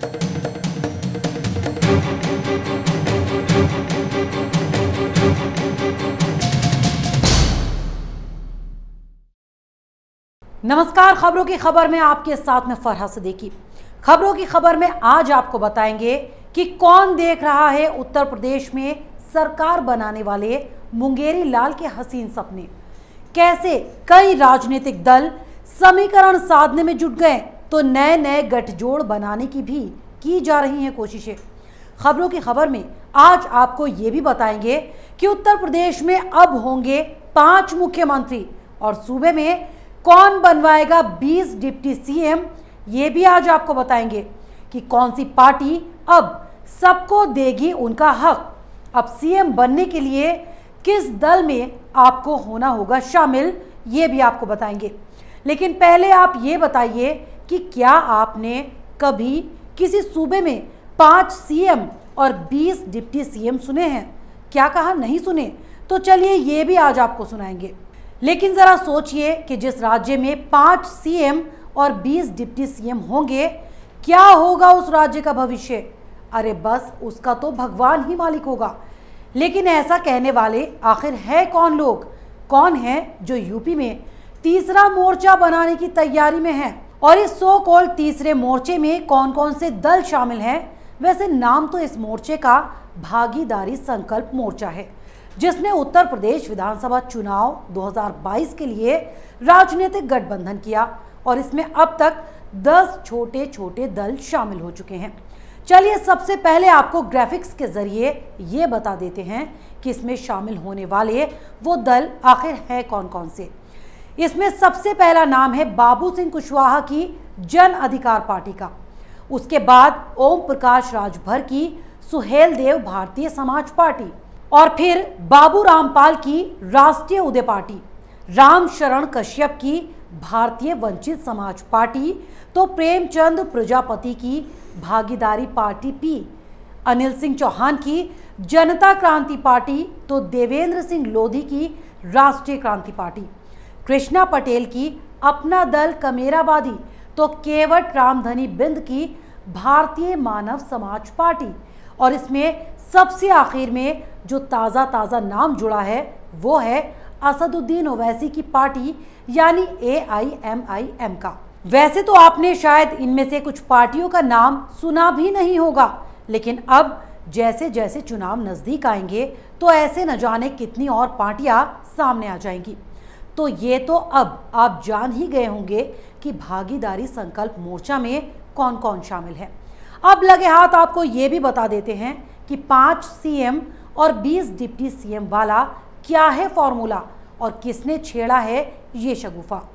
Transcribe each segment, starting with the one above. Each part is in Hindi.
नमस्कार, खबरों की खबर में आपके साथ में फरहा सिद्दीकी। खबरों की खबर में आज आपको बताएंगे कि कौन देख रहा है उत्तर प्रदेश में सरकार बनाने वाले मुंगेरी लाल के हसीन सपने। कैसे कई राजनीतिक दल समीकरण साधने में जुट गए तो नए नए गठजोड़ बनाने की भी की जा रही हैं कोशिशें। खबरों की खबर में आज आपको ये भी बताएंगे कि उत्तर प्रदेश में अब होंगे 5 मुख्यमंत्री और सूबे में कौन बनवाएगा 20 डिप्टी सीएम। ये भी आज आपको बताएंगे कि कौन सी पार्टी अब सबको देगी उनका हक। अब सीएम बनने के लिए किस दल में आपको होना होगा शामिल, ये भी आपको बताएंगे। लेकिन पहले आप ये बताइए कि क्या आपने कभी किसी सूबे में 5 सीएम और 20 डिप्टी सीएम सुने हैं? क्या कहा नहीं सुने? तो चलिए ये भी आज आपको सुनाएंगे। लेकिन जरा सोचिए कि जिस राज्य में 5 सीएम और 20 डिप्टी सीएम होंगे, क्या होगा उस राज्य का भविष्य? अरे बस उसका तो भगवान ही मालिक होगा। लेकिन ऐसा कहने वाले आखिर है कौन लोग? कौन है जो यूपी में तीसरा मोर्चा बनाने की तैयारी में है? और इस सो कॉल्ड तीसरे मोर्चे में कौन कौन से दल शामिल हैं? वैसे नाम तो इस मोर्चे का भागीदारी संकल्प मोर्चा है, जिसने उत्तर प्रदेश विधानसभा चुनाव 2022 के लिए राजनीतिक गठबंधन किया और इसमें अब तक 10 छोटे छोटे दल शामिल हो चुके हैं। चलिए सबसे पहले आपको ग्राफिक्स के जरिए ये बता देते हैं कि इसमें शामिल होने वाले वो दल आखिर है कौन कौन से। इसमें सबसे पहला नाम है बाबू सिंह कुशवाहा की जन अधिकार पार्टी का। उसके बाद ओम प्रकाश राजभर की सुहेलदेव भारतीय समाज पार्टी, और फिर बाबू रामपाल की राष्ट्रीय उदय पार्टी, राम शरण कश्यप की भारतीय वंचित समाज पार्टी, तो प्रेमचंद प्रजापति की भागीदारी पार्टी पी, अनिल सिंह चौहान की जनता क्रांति पार्टी, तो देवेंद्र सिंह लोधी की राष्ट्रीय क्रांति पार्टी, कृष्णा पटेल की अपना दल कमेराबादी, तो केवट रामधनी बिंद की भारतीय मानव समाज पार्टी, और इसमें सबसे आखिर में जो ताज़ा नाम जुड़ा है वो है असदुद्दीन ओवैसी की पार्टी यानी AIMIM का। वैसे तो आपने शायद इनमें से कुछ पार्टियों का नाम सुना भी नहीं होगा, लेकिन अब जैसे जैसे चुनाव नज़दीक आएंगे तो ऐसे न जाने कितनी और पार्टियां सामने आ जाएंगी। तो ये तो अब आप जान ही गए होंगे कि भागीदारी संकल्प मोर्चा में कौन कौन शामिल है। अब लगे हाथ आपको ये भी बता देते हैं कि 5 सीएम और 20 डिप्टी सीएम वाला क्या है फॉर्मूला और किसने छेड़ा है ये शगुफा।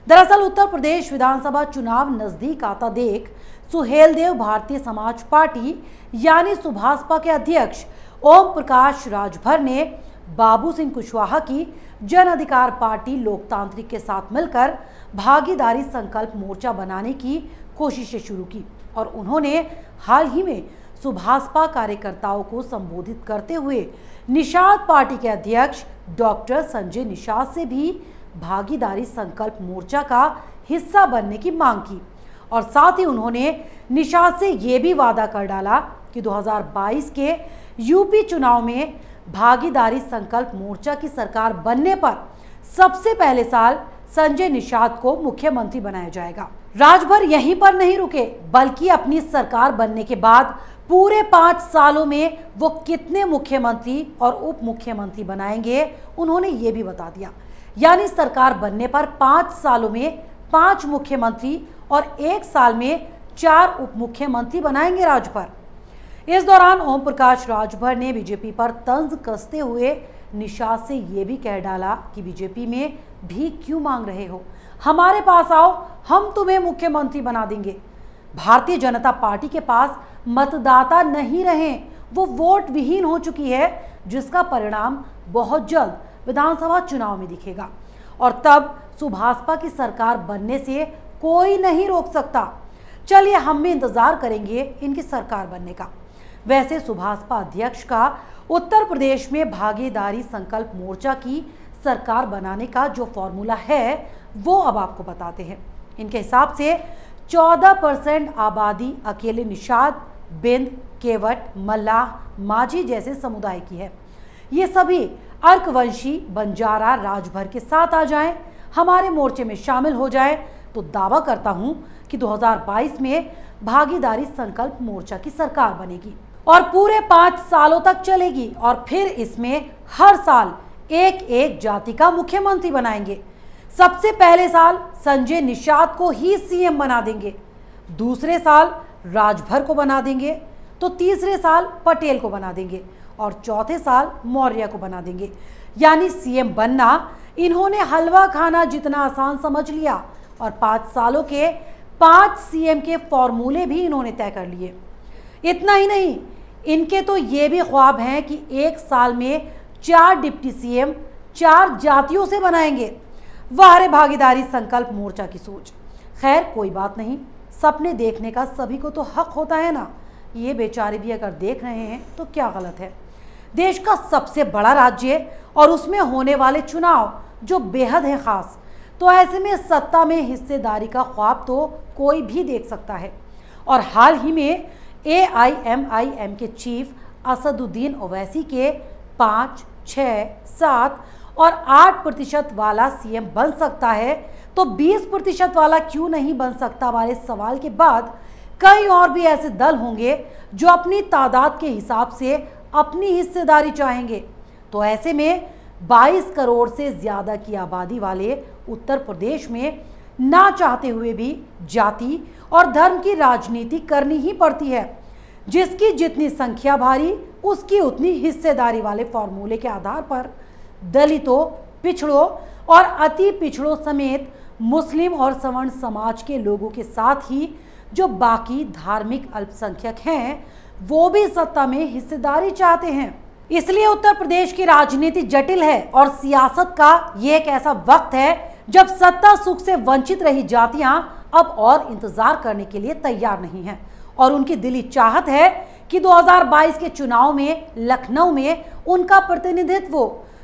दरअसल उत्तर प्रदेश विधानसभा चुनाव नजदीक आता देख सुहेलदेव भारतीय समाज पार्टी यानी सुभाषपा के अध्यक्ष ओम प्रकाश राजभर ने बाबू सिंह कुशवाहा की जन अधिकार पार्टी लोकतांत्रिक के साथ मिलकर भागीदारी संकल्प मोर्चा बनाने की कोशिशें शुरू की और उन्होंने हाल ही में सुभाषपा कार्यकर्ताओं को संबोधित करते हुए निषाद पार्टी के अध्यक्ष डॉक्टर संजय निषाद से भी भागीदारी संकल्प मोर्चा का हिस्सा बनने की मांग की और साथ ही उन्होंने निषाद से ये भी वादा कर डाला कि 2022 के यूपी चुनाव में भागीदारी संकल्प मोर्चा की सरकार बनने पर सबसे पहले साल संजय निषाद को मुख्यमंत्री बनाया जाएगा। राजभर यहीं पर नहीं रुके, बल्कि अपनी सरकार बनने के बाद पूरे 5 सालों में वो कितने मुख्यमंत्री और उप मुख्यमंत्री बनाएंगे उन्होंने ये भी बता दिया। यानी सरकार बनने पर 5 सालों में 5 मुख्यमंत्री और 1 साल में 4 उप मुख्यमंत्री बनाएंगे राजभर। इस दौरान ओम प्रकाश राजभर ने बीजेपी पर तंज कसते हुए निषाद से ये भी कह डाला कि बीजेपी में भी क्यों मांग रहे हो, हमारे पास आओ, हम तुम्हें मुख्यमंत्री बना देंगे। भारतीय जनता पार्टी के पास मतदाता नहीं रहे, वो वोट विहीन हो चुकी है, जिसका परिणाम बहुत जल्द विधानसभा चुनाव में दिखेगा और तब सुभाषपा की सरकार बनने से कोई नहीं रोक सकता। चलिए हम भी इंतजार करेंगे इनकी सरकार बनने का। वैसे सुभाषपा अध्यक्ष का उत्तर प्रदेश में भागीदारी संकल्प मोर्चा की सरकार बनाने का जो फॉर्मूला है वो अब आपको बताते हैं। इनके हिसाब से 14% आबादी अकेले निषाद, बिंद, केवट, मल्लाह, माझी जैसे समुदाय की है। ये सभी अर्कवंशी, बंजारा, राजभर के साथ आ जाएं, हमारे मोर्चे में शामिल हो जाएं, तो दावा करता हूं कि 2022 में भागीदारी संकल्प मोर्चा की सरकार बनेगी और पूरे 5 सालों तक चलेगी। और फिर इसमें हर साल एक एक जाति का मुख्यमंत्री बनाएंगे। सबसे पहले साल संजय निषाद को ही सीएम बना देंगे, दूसरे साल राजभर को बना देंगे, तो तीसरे साल पटेल को बना देंगे और चौथे साल मौर्य को बना देंगे। यानी सीएम बनना इन्होंने हलवा खाना जितना आसान समझ लिया और 5 सालों के 5 सीएम के फॉर्मूले भी इन्होंने तय कर लिए। इतना ही नहीं, इनके तो ये भी ख्वाब हैं कि एक साल में 4 डिप्टी सीएम 4 जातियों से बनाएंगे। वाह रे भागीदारी संकल्प मोर्चा की सोच। खैर कोई बात नहीं, सपने देखने का सभी को तो हक होता है ना। ये बेचारे भी अगर देख रहे हैं तो क्या गलत है। देश का सबसे बड़ा राज्य और उसमें होने वाले चुनाव जो बेहद है खास, तो ऐसे में सत्ता में हिस्सेदारी का ख्वाब तो कोई भी देख सकता है। और हाल ही में AIMIM के चीफ असदुद्दीन ओवैसी के 5, 6, 7 और 8% वाला सीएम बन सकता है, तो 20% वाला क्यों नहीं बन सकता वाले सवाल के बाद कई और भी ऐसे दल होंगे जो अपनी तादाद के हिसाब से अपनी हिस्सेदारी चाहेंगे। तो ऐसे में 22 करोड़ से ज्यादा की आबादी वाले उत्तर प्रदेश में ना चाहते हुए भी जाति और धर्म की राजनीति करनी ही पड़ती है। जिसकी जितनी संख्या भारी उसकी उतनी हिस्सेदारी वाले फॉर्मूले के आधार पर दलितों, पिछड़ों और अति पिछड़ों समेत मुस्लिम और सवर्ण समाज के लोगों के साथ ही जो बाकी धार्मिक अल्पसंख्यक हैं वो भी सत्ता में हिस्सेदारी चाहते हैं। इसलिए उत्तर प्रदेश की राजनीति जटिल है और सियासत का ये एक ऐसा वक्त है जब सत्ता सुख से वंचित रही जातियां अब और इंतजार करने के लिए तैयार नहीं हैं और उनकी दिली चाहत है कि 2022 के चुनाव में लखनऊ में उनका प्रतिनिधित्व।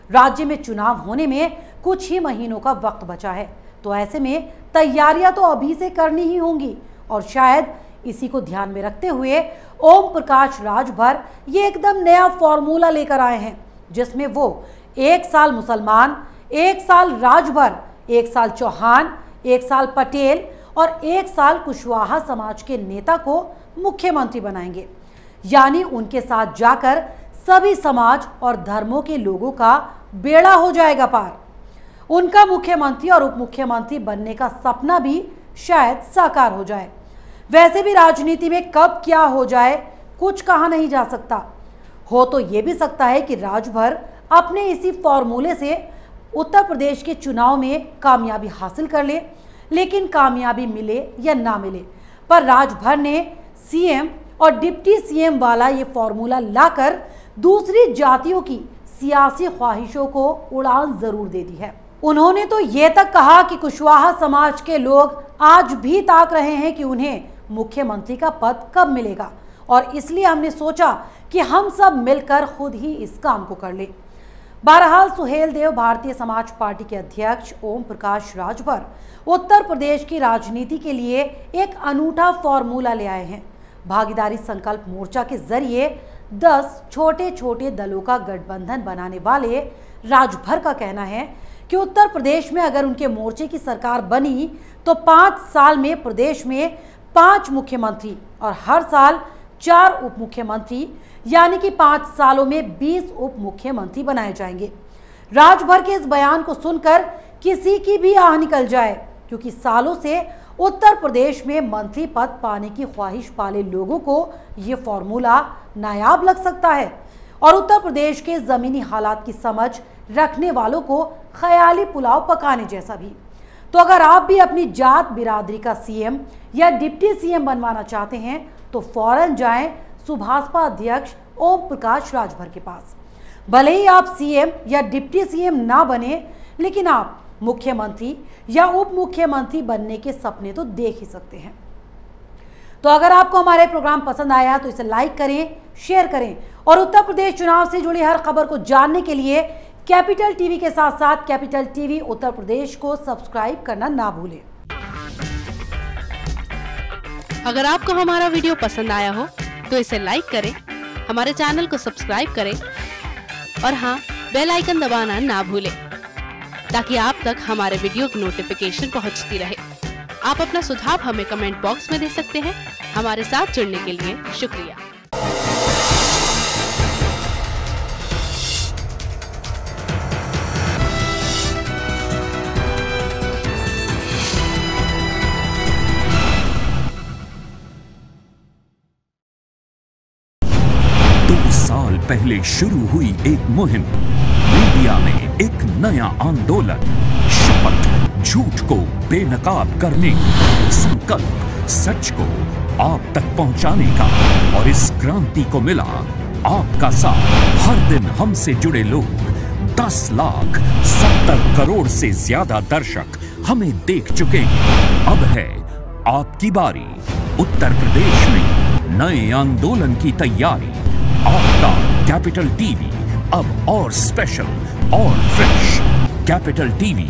राज्य में चुनाव होने में कुछ ही महीनों का वक्त बचा है, तो ऐसे में तैयारियां तो अभी से करनी ही होंगी। और शायद इसी को ध्यान में रखते हुए ओम प्रकाश राजभर ये एकदम नया फॉर्मूला लेकर आए हैं, जिसमें वो 1 साल मुसलमान, 1 साल राजभर, 1 साल चौहान, 1 साल पटेल और 1 साल कुशवाहा समाज के नेता को मुख्यमंत्री बनाएंगे। यानी उनके साथ जाकर सभी समाज और धर्मों के लोगों का बेड़ा हो जाएगा पार। उनका मुख्यमंत्री और उप मुख्यमंत्री बनने का सपना भी शायद साकार हो जाए। वैसे भी राजनीति में कब क्या हो जाए कुछ कहा नहीं जा सकता। हो तो ये भी सकता है कि राजभर अपने इसी फॉर्मूले से उत्तर प्रदेश के चुनाव में कामयाबी हासिल कर ले, लेकिन कामयाबी मिले या ना मिले, पर राजभर ने सीएम और डिप्टी सीएम वाला ये फॉर्मूला लाकर दूसरी जातियों की सियासी ख्वाहिशों को उड़ान जरूर दे दी है। उन्होंने तो ये तक कहा कि कुशवाहा समाज के लोग आज भी ताक रहे हैं कि उन्हें मुख्यमंत्री का पद कब मिलेगा और इसलिए हमने सोचा कि हम सब मिलकर खुद ही इस काम को कर ले। बहरहाल सुहेल देव भारतीय समाज पार्टी के अध्यक्ष ओम प्रकाश राजभर उत्तर प्रदेश की राजनीति के लिए एक अनूठा फॉर्मूला ले आए हैं। भागीदारी संकल्प मोर्चा के जरिए 10 छोटे छोटे दलों का गठबंधन बनाने वाले राजभर का कहना है कि उत्तर प्रदेश में अगर उनके मोर्चे की सरकार बनी तो 5 साल में प्रदेश में 5 मुख्यमंत्री और हर साल 4 उप मुख्यमंत्री, यानी कि 5 सालों में 20 उप मुख्यमंत्री बनाए जाएंगे। राजभर के इस बयान को सुनकर किसी की भी आह निकल जाए, क्योंकि सालों से उत्तर प्रदेश में मंत्री पद पाने की ख्वाहिश वाले लोगों को ये फॉर्मूला नायाब लग सकता है और उत्तर प्रदेश के जमीनी हालात की समझ रखने वालों को ख्याली पुलाव पकाने जैसा भी। तो अगर आप भी अपनी जात बिरादरी का सीएम या डिप्टी सीएम बनवाना चाहते हैं तो फौरन जाएं सुभाषपा अध्यक्ष ओम प्रकाश राजभर के पास। भले ही आप सीएम या डिप्टी सीएम ना बने, लेकिन आप मुख्यमंत्री या उप मुख्यमंत्री बनने के सपने तो देख ही सकते हैं। तो अगर आपको हमारे प्रोग्राम पसंद आया तो इसे लाइक करें, शेयर करें और उत्तर प्रदेश चुनाव से जुड़ी हर खबर को जानने के लिए कैपिटल टीवी के साथ साथ कैपिटल टीवी उत्तर प्रदेश को सब्सक्राइब करना ना भूलें। अगर आपको हमारा वीडियो पसंद आया हो तो इसे लाइक करें, हमारे चैनल को सब्सक्राइब करें और हाँ, बेल आइकन दबाना ना भूलें ताकि आप तक हमारे वीडियो की नोटिफिकेशन पहुंचती रहे। आप अपना सुझाव हमें कमेंट बॉक्स में दे सकते हैं। हमारे साथ जुड़ने के लिए शुक्रिया। 2 साल पहले शुरू हुई एक मुहिम, मीडिया में एक नया आंदोलन, शपथ झूठ को बेनकाब करने की, संकल्प सच को आप तक पहुंचाने का। और इस क्रांति को मिला आपका साथ। हर दिन हमसे जुड़े लोग, 10,70 करोड़ से ज्यादा दर्शक हमें देख चुके हैं। अब है आपकी बारी। उत्तर प्रदेश में नए आंदोलन की तैयारी। आपका कैपिटल टीवी अब और स्पेशल और फ्रेश। Capital TV